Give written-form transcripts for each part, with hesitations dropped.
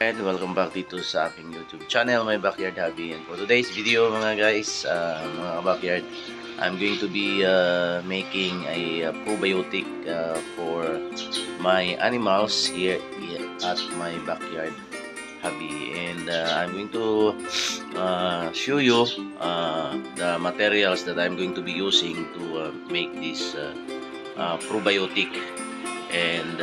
And welcome back dito sa aking YouTube channel, My Backyard Hobby. And for today's video mga guys, mga backyard, I'm going to be making a probiotic for my animals here at my backyard hobby. And I'm going to show you the materials that I'm going to be using to make this probiotic. And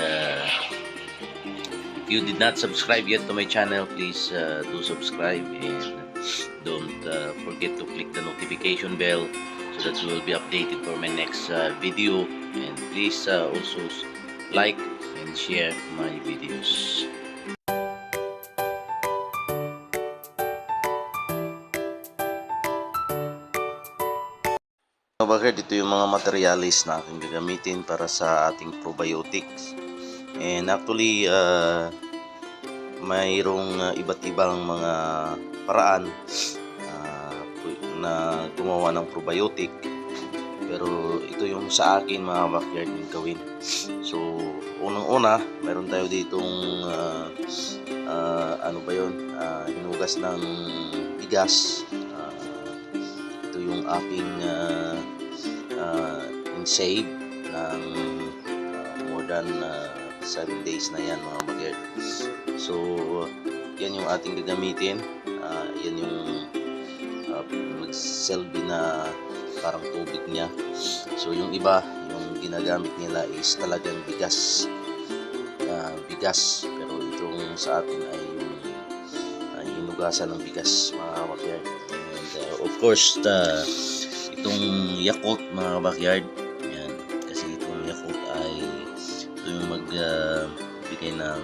if you did not subscribe yet to my channel, please do subscribe, and don't forget to click the notification bell so that you will be updated for my next video. And please also like and share my videos. Bakit ito yung mga materialis na aking gagamitin para sa ating probiotics. And actually, mayroong iba't ibang mga paraan na gumawa ng probiotic. Pero ito yung sa akin mga backyard yung gawin. So, unang-una, meron tayo ditong hinugas ng bigas. Ito yung aking in-save ng more than 7 days na yan mga backyard. So yan yung ating gagamitin. Yan yung nagselbi na parang tubig niya. So yung iba, yung ginagamit nila is talagang bigas. Pero itong sa atin ay hinugasan ng bigas mga backyard. And of course, itong Yakult mga backyard, yan, kasi itong Yakult ay ito yung magbigay ng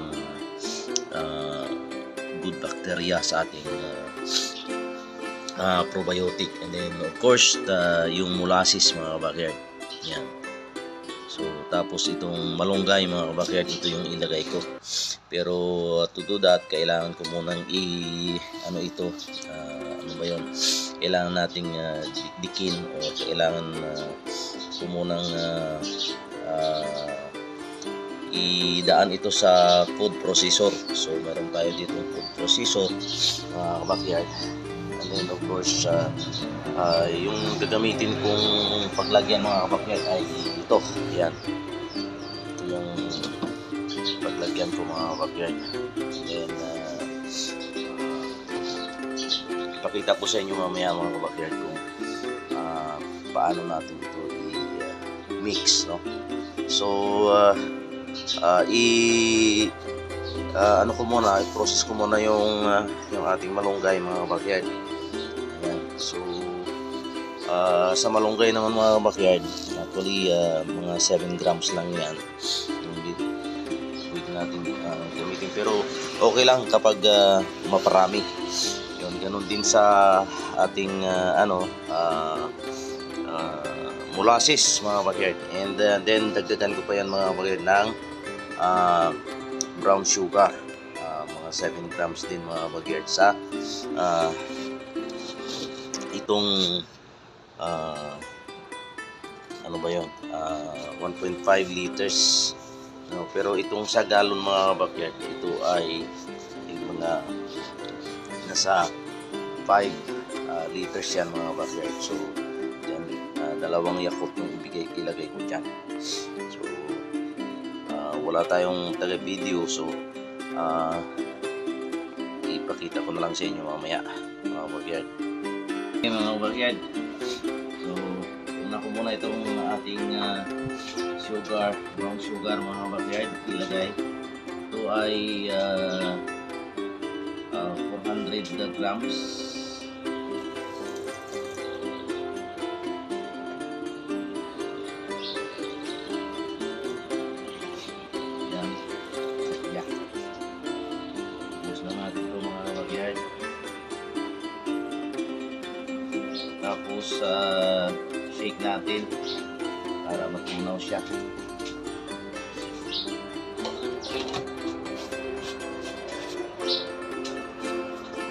good bacteria sa ating probiotic. And then of course yung molasses mga backyard, yan. So tapos itong malunggay mga backyard, ito yung ilagay ko. Pero to do that, kailangan ko munang kailangan nating dikin, o kailangan ko munang idaan ito sa food processor. So meron tayo dito food processor mga backyard. And then of course yung gagamitin kong paglagyan mga backyard ay ito, yan. Ito yung paglagyan ko mga backyard. And then ipakita ko sa inyo mamaya mga backyard kung paano natin ito i-mix, no? So i-process ko muna yung ating malunggay mga backyard. Ayan. So sa malunggay naman mga backyard, actually mga 7 grams lang yan yung pwede natin gamitin, pero okay lang kapag maparami. Yun, ganun din sa ating molasses mga backyard. And then dagdagan ko pa yan mga backyard ng brown sugar, mga 7 grams din mga backyard sa itong 1.5 liters, no? Pero itong sa galon mga backyard, ito ay mga nasa 5 liters yan mga backyard. So yan, dalawang Yakult yung ilagay ko dyan. So wala tayong taga-video, so ipakita ko na lang sa inyo mamaya mga backyard. Okay mga backyard, so una ko muna itong ating sugar, brown sugar mga backyard ilagay. Ito ay 400 grams. Yan. Yeah. Ubus na natin ito mga backyard. Tapos shake natin para matunaw siya.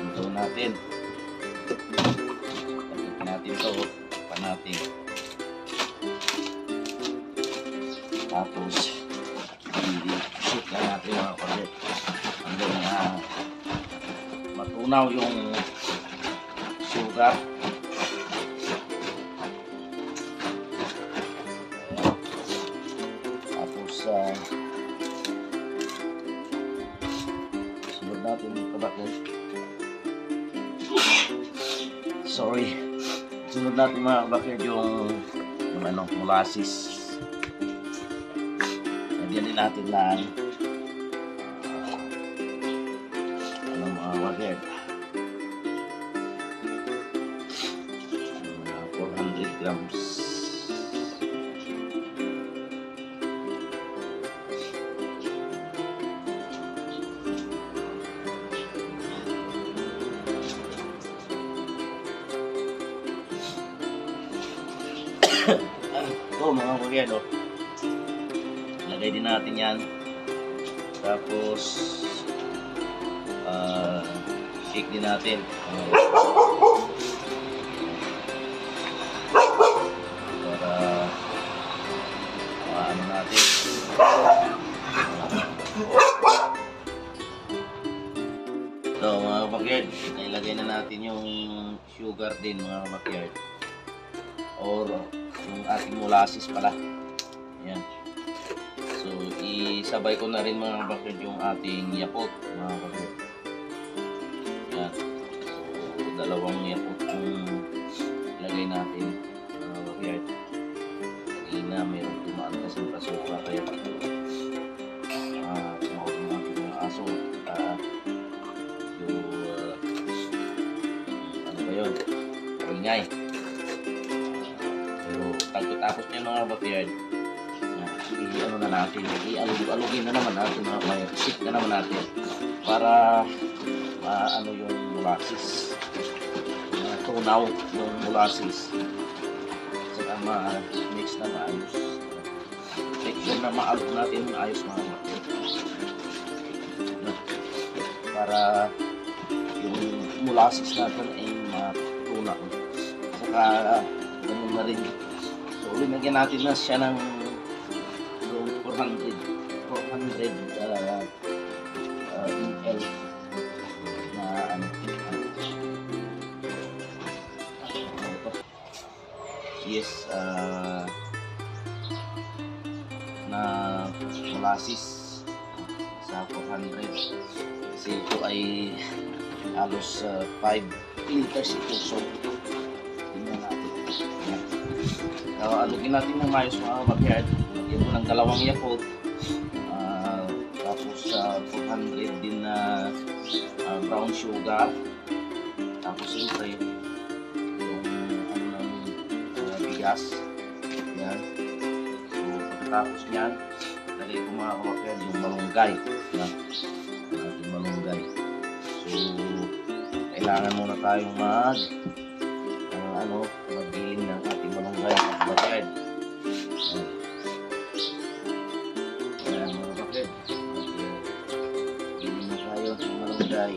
Ito natin. Tapos natin ito. Natin. Tapos shake na natin mga kapatid hanggang matunaw yung sugar. Tapos sunod natin yung kabakit. Sorry. Sunod natin mga kabakit yung molasses. Lagyan din natin lang mga kabakit. 400 grams. Ito mga kabakit, lagay din natin yan. Tapos shake din natin. Para ano natin. So mga backyard, ilagay na natin yung sugar din mga backyard. Or yung ating molasses pala. Ayan. So isabay ko na rin mga backyard yung ating Yakult mga backyard. Ayan. So dalawang Yakult yung ilagay natin mga backyard. Kanina mayroong tumaan kasi prasura kaya tumawag ng ating mga aso. Ano ba yun? Ingay. Pero pagkatapos niya mga backyard, i-ano na natin, i-alugin na naman natin mga backyard. Isip na naman natin para maano yung molasses. Tunaw yung molasses. Saka ma-mix na maayos. Make sure na maalog natin maayos mga backyard. Para yung molasses natin ay matunaw. Saka ganun na rin. So linagyan natin na siya ng 400 ml na ano ito. Yes, na molasses sa 400. Kasi ito ay halos 5 liters ito. So tingnan natin. Alugin natin ng mayos mga backyard. Lagyan ko ng dalawang Yakult. Tapos 400 din na brown sugar. Tapos siyempre yung ano ng bigas. Yan. So pagkatapos niyan, lagay ko mga backyard yung malunggay. Yan. Yung malunggay. So kailangan muna tayong magdilim ng ating malunggay mga backyard. Ayan mga backyard, magdilim na tayo ng malunggay.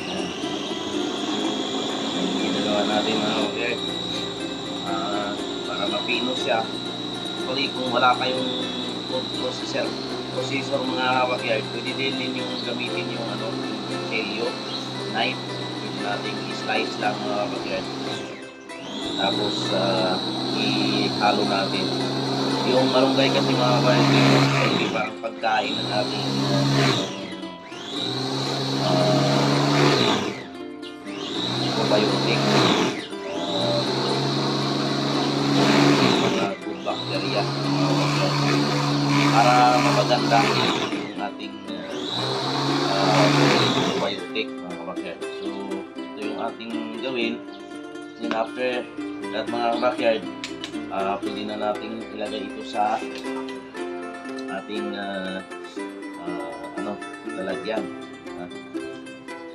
Ayan, ginagawa natin mga backyard para mapino siya. Actually kung wala kayong food processor mga backyard, pwede din ninyong gamitin yung helio knife. Pwede natin i-slice lang mga backyard. Tapos ihalo natin yung malunggay kasi mga backyard ay parang pagkain ng ating probiotic, mga good bacteria para mapaganda yung ating probiotic mga backyard. So ito yung ating gawin. Then after that mga backyard, pwede na natin ilagay ito sa ating lalagyan.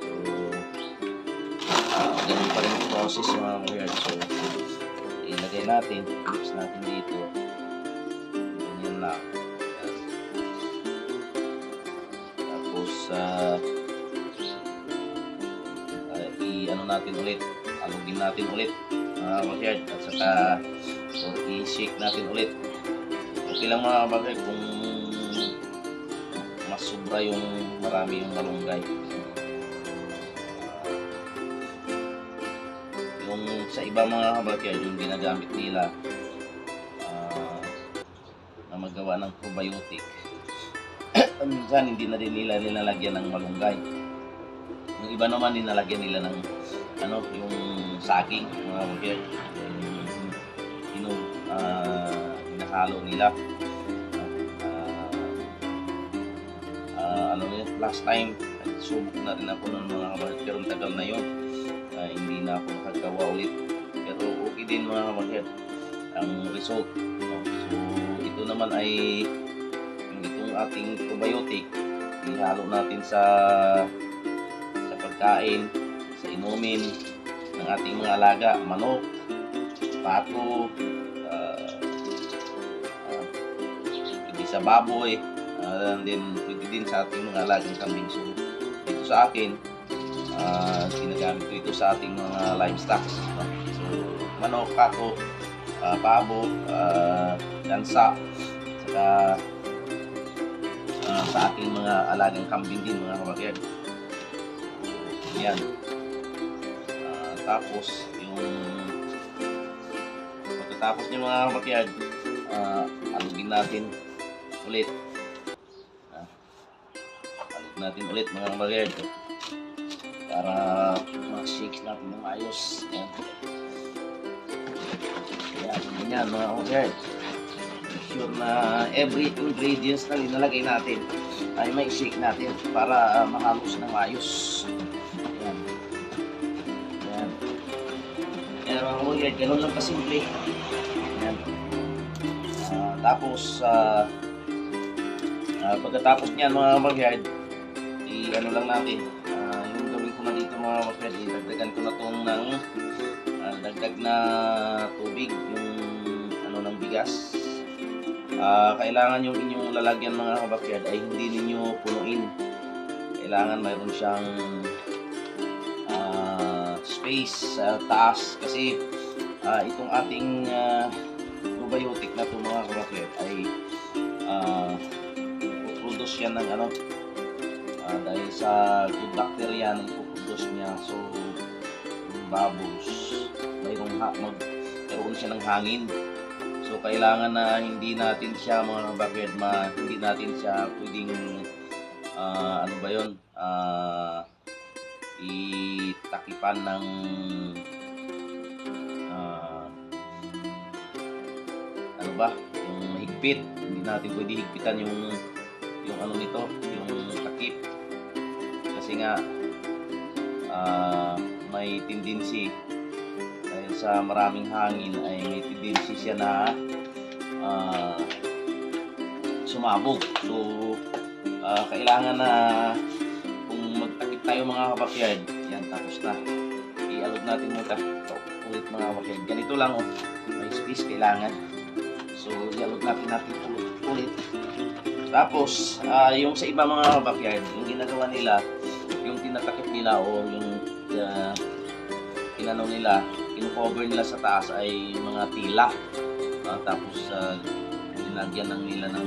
So ganun pa rin yung process mga backyard. So ilagay natin, mix natin dito. Ganyan lang. Tapos natin ulit, alugin natin ulit mga backyard, at saka i-shake natin ulit. Okay lang mga backyard kung mas sobra yung marami yung malunggay. Yung sa iba mga kabakyard, yung ginagamit nila na magawa ng probiotic, minsan hindi na din nila nilalagyan ng malunggay. Yung iba naman nilalagyan nila ng yung saging mga kabakyard, hinahalo nila. Last time subok na rin ako ng mga kabakyard, pero tagal na yun. Hindi na ako nakagawa ulit, pero okay din mga kabakyard ang result. So ito naman ay itong ating probiotic, ihalo natin sa pagkain, sa inumin ng ating mga alaga, manok, pato, pwede sa baboy, and then pwede din sa ating mga alagang kambing. So ito sa akin, ginagamit ko ito sa ating mga livestock. So manok, pato, pabo, gansa, saka sa ating mga alagang kambing din mga kabakyard. Yan. Tapos yung pagkatapos niya mga kabakyard, alugin natin ulit. Alugin natin ulit mga kabakyard para ma-shake natin ng ayos. Yan. Yan mga kabakyard. Sure na every ingredients na linalagay natin ay may shake natin para mahalos ng ayos. Yan. Yan. Yan mga kabakyard, ganun lang kasimple. Yan. Tapos pagkatapos niyan mga kabakyard, i-ano lang natin, yung gawin ko na dito mga kabakyard, idagdagan ko na itong ng dagdag na tubig, yung ng bigas. Kailangan yung inyong lalagyan mga kabakyard ay hindi ninyo punuin. Kailangan mayroon siyang space sa taas, kasi itong ating probiotic na ito mga kabakyard ay produce yan ng dahil sa good bacteria na ipoproduce niya. So yung bubbles, magkaroon siya ng hangin. So kailangan na hindi natin siya mga kabakyard, hindi natin siya pwedeng itakipan ng yung mahigpit. Hindi natin pwede higpitan yung nito, yung takip, kasi nga may tendency, dahil sa maraming hangin ay may tendency siya na sumabog. So kailangan na kung magtakip tayo mga kabakyard, yan, tapos na, i-alog natin muna ulit mga kabakyard. Ganito lang, may space kailangan. So i-alog natin ulit. Tapos yung sa iba mga kabakyard, yung ginagawa nila, yung tinatakip nila o yung kino-cover nila sa taas ay mga tila. Tapos linagyan nila ng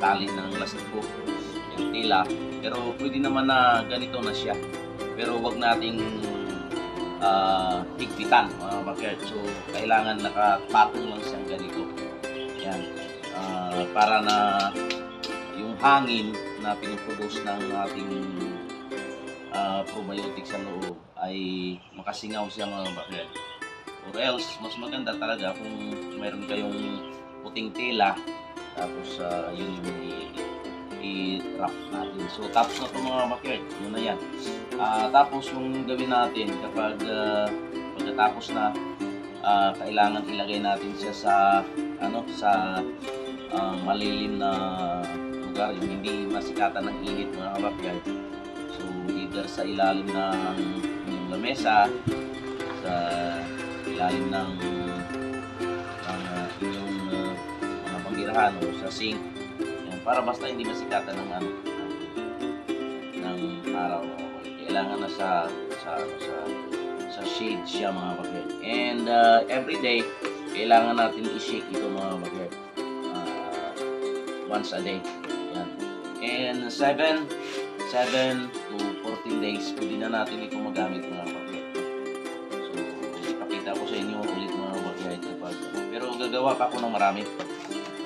tali ng lastiko, yung tila. Pero pwede naman na ganito na siya, pero wag nating higpitan mga kabakyard. So kailangan nakapatong lang siyang ganito. Yan. Para na yung hangin na pinuproduce ng ating probiotic sa loob ay makasingaw siya mga kabakyard. Or else, mas maganda talaga kung mayroon kayong puting tela, tapos yun yung i-wrap natin. So tapos na ito mga kabakyard, yun na yan. Tapos yung gawin natin kapag pagkatapos na, kailangan ilagay natin siya sa malilim na lugar, yung hindi masikatan ng init mga kabakyard. So either sa ilalim ng lamesa, sa ilalim ng inyong mga panggirahan o sa sink, yan, para basta hindi masikatan ng araw. Kailangan na sa shade siya mga kabakyard. And every day kailangan natin i-shake ito mga kabakyard, once a day. Yan. And 7 to 14 days, pwede na natin ito magamit mga backyard. So, ipakita ko sa inyo ulit mga backyard kapag, pero gagawa pa ako ng marami.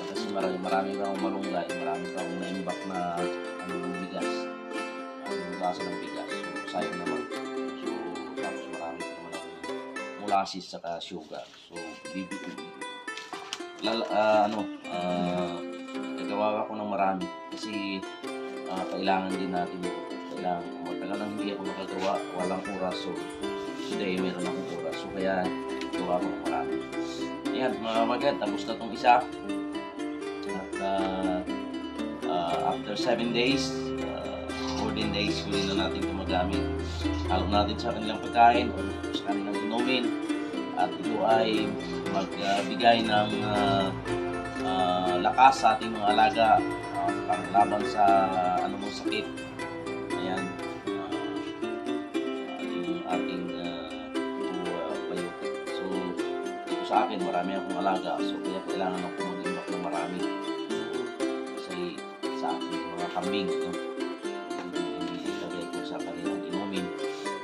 Kasi marami pa akong malunggay, marami pa akong naimbak na bigas. Ang klase ng bigas. So, sayang naman. So, tapos marami pa naman akong molasses saka sugar. So, gagawa ako ng marami kasi kailangan din natin ito. Kailangan kung matagal nang hindi ako nakagawa, walang oras. So, today meron akong oras. So, kaya gawa ko ng marami. Ayan, mga magad, tapos na itong isa. At after 7 days, 14 days, huli na natin ito magamit. Halo natin sa kanilang pagkain o sa kanilang inumin. At ito ay magbigay ng lakas sa ating mga alaga panglaban sa anumang sakit. Ayan, yung ating probiotic. So, ito sa akin, marami akong alaga. So, kaya kailangan ako mag-imbak ng marami. Kasi sa aking mga kambing, no? Ilagay ko sa kanilang inumin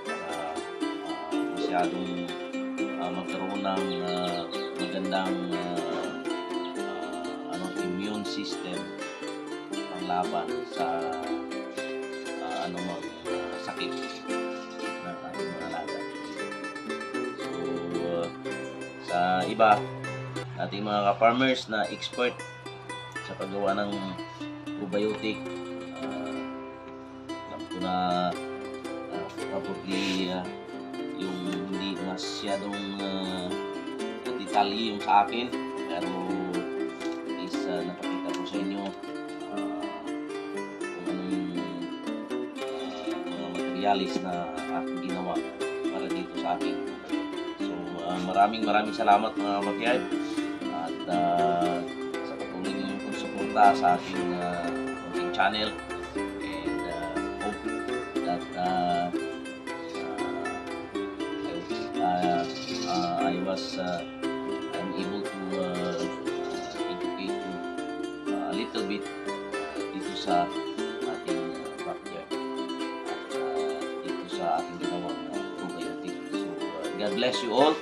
para masyadong magkaroon ng magandang immune system panglaban sa anumang sakit ng ating mga alaga. So, sa iba, ating mga ka-farmers na expert sa paggawa ng probiotic, alam ko na probably yung hindi masyadong detalye yung sa akin, pero is napakita ko sa inyo kung anong mga materialis na aking ginawa para dito sa akin. So maraming salamat mga backyard at sa patuloy ninyong pagsuporta sa aking channel, and hope that I'm able to educate you a little bit dito sa ating backyard at dito sa ating ginawang probiotic. So God bless you all.